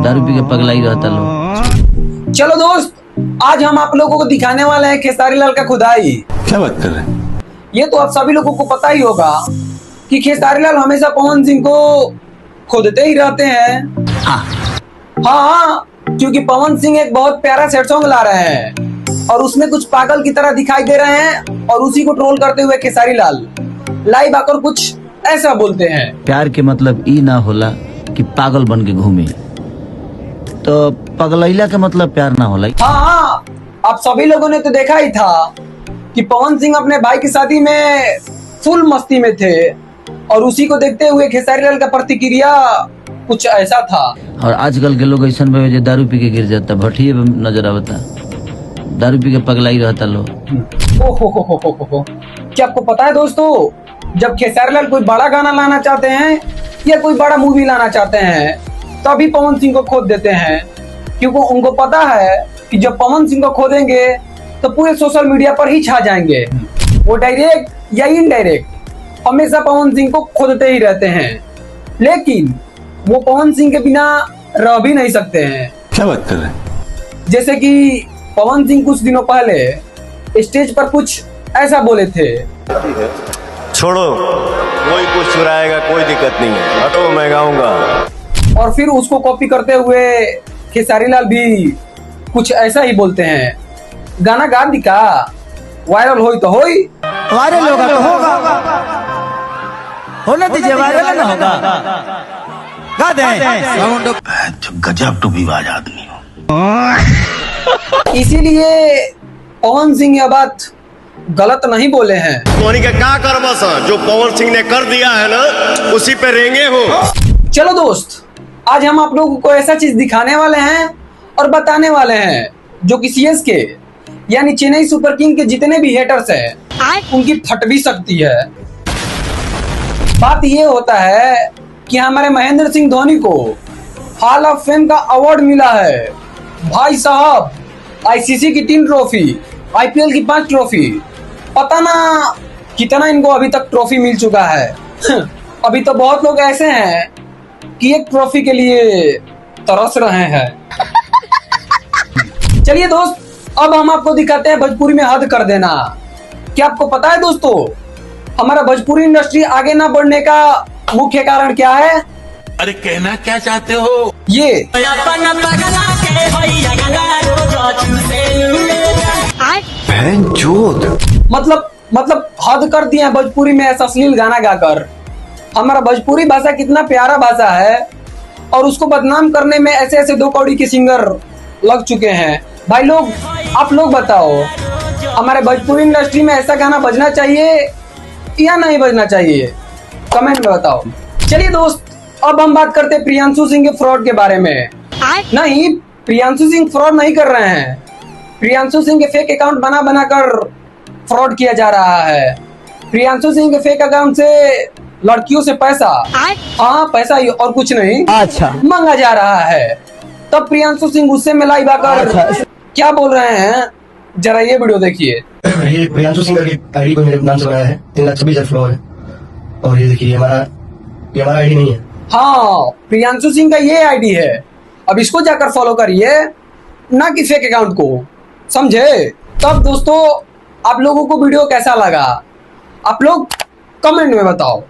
दारू पी के पगलाई रहता लोग। चलो दोस्त, आज हम आप लोगों को दिखाने वाले हैं खेसारी लाल का खुदाई। क्या बात कर रहे हैं? ये तो आप सभी लोगों को पता ही होगा कि खेसारी लाल हमेशा पवन सिंह को खोदते ही रहते हैं। हाँ, क्योंकि पवन सिंह एक बहुत प्यारा सेट सॉन्ग ला रहे हैं और उसमें कुछ पागल की तरह दिखाई दे रहे हैं और उसी को ट्रोल करते हुए खेसारी लाल लाइव आकर कुछ ऐसा बोलते हैं। प्यार के मतलब ई ना होला कि पागल बन के घूमे, तो पगलैला के मतलब प्यार ना होला। हाँ, आप सभी लोगों ने तो देखा ही था कि पवन सिंह अपने भाई की शादी में फुल मस्ती में थे और उसी को देखते हुए खेसारी लाल का प्रतिक्रिया कुछ ऐसा था। और आजकल के लोग ऐसा जो दारू पी के गिर जाता, भटिये नजर आवता, दारू पी के पगलाई रहता लोग। ओहो, क्या आपको पता है दोस्तों, जब खेसारी लाल कोई बड़ा गाना लाना चाहते हैं या कोई बड़ा मूवी लाना चाहते हैं तभी पवन सिंह को खोद देते हैं, क्योंकि उनको पता है कि जब पवन सिंह को खोदेंगे तो पूरे सोशल मीडिया पर ही छा जाएंगे। वो डायरेक्ट या इनडायरेक्ट हमेशा पवन सिंह को खोदते ही रहते हैं, लेकिन वो पवन सिंह के बिना रह भी नहीं सकते हैं। क्या बात कर रहे हैं? जैसे कि पवन सिंह कुछ दिनों पहले स्टेज पर कुछ ऐसा बोले थे, छोड़ो, कोई कुछ चुराएगा, कोई दिक्कत नहीं है, हटो मैं गाऊंगा। और फिर उसको कॉपी करते हुए खेसारी लाल भी कुछ ऐसा ही बोलते हैं, गाना गा दिखा, वायरल होई तो होई, वायरल होगा तो होगा, होने दीजिए, वायरल ना होगा, गा दे। गजब टूबीबाज आदमी हो। इसीलिए पवन सिंह यह बात गलत नहीं बोले हैं। धोनी का क्या कर बस, जो पवन सिंह ने कर दिया है ना, उसी पे रेंगे हो। चलो दोस्त, आज हम आप लोगों को ऐसा चीज दिखाने वाले हैं और बताने वाले हैं जो कि सीएसके यानी चेन्नई सुपर किंग के जितने भी हेटर्स हैं उनकी फट भी सकती है। बात ये होता है कि हमारे महेंद्र सिंह धोनी को हॉल ऑफ फेम का अवार्ड मिला है। भाई साहब, आईसीसी की 3 ट्रॉफी, आईपीएल की 5 ट्रॉफी, पता ना कितना इनको अभी तक ट्रॉफी मिल चुका है। अभी तो बहुत लोग ऐसे हैं कि एक ट्रॉफी के लिए तरस रहे हैं। चलिए दोस्त, अब हम आपको दिखाते हैं भोजपुरी में हद कर देना। क्या आपको पता है दोस्तों, हमारा भोजपुरी इंडस्ट्री आगे ना बढ़ने का मुख्य कारण क्या है? अरे कहना क्या चाहते हो? ये मतलब हद कर दिया भोजपुरी में ऐसा अश्लील गाना गाकर। हमारा भोजपुरी भाषा कितना प्यारा भाषा है और उसको बदनाम करने में ऐसे ऐसे 2 कौड़ी के सिंगर लग चुके हैं। भाई लोग, आप लोग बताओ, हमारे भोजपुरी इंडस्ट्री में ऐसा गाना बजना चाहिए या नहीं बजना चाहिए? कमेंट में बताओ। चलिए दोस्त, अब हम बात करते हैं प्रियांशु सिंह के फ्रॉड के बारे में। नहीं, प्रियांशु सिंह फ्रॉड नहीं कर रहे हैं। प्रियांशु सिंह के फेक अकाउंट बना कर फ्रॉड किया जा रहा है। प्रियांशु सिंह के फेक अकाउंट से लड़कियों से पैसा, हाँ पैसा ही और कुछ नहीं, अच्छा, मांगा जा रहा है। तब प्रियांशु सिंह गुस्से में लाइव आकर क्या बोल रहे हैं, जरा ये वीडियो देखिए। ये प्रियांशु सिंह की आईडी को मेरे नाम से बनाया है, 3,26,000 फॉलोअर है और ये देखिए ये हमारा आईडी नहीं है। हाँ, प्रियांशु सिंह का ये आईडी है। अब इसको जाकर फॉलो करिए, ना कि फेक अकाउंट को, समझे? तब दोस्तों, आप लोगों को वीडियो कैसा लगा आप लोग कमेंट में बताओ।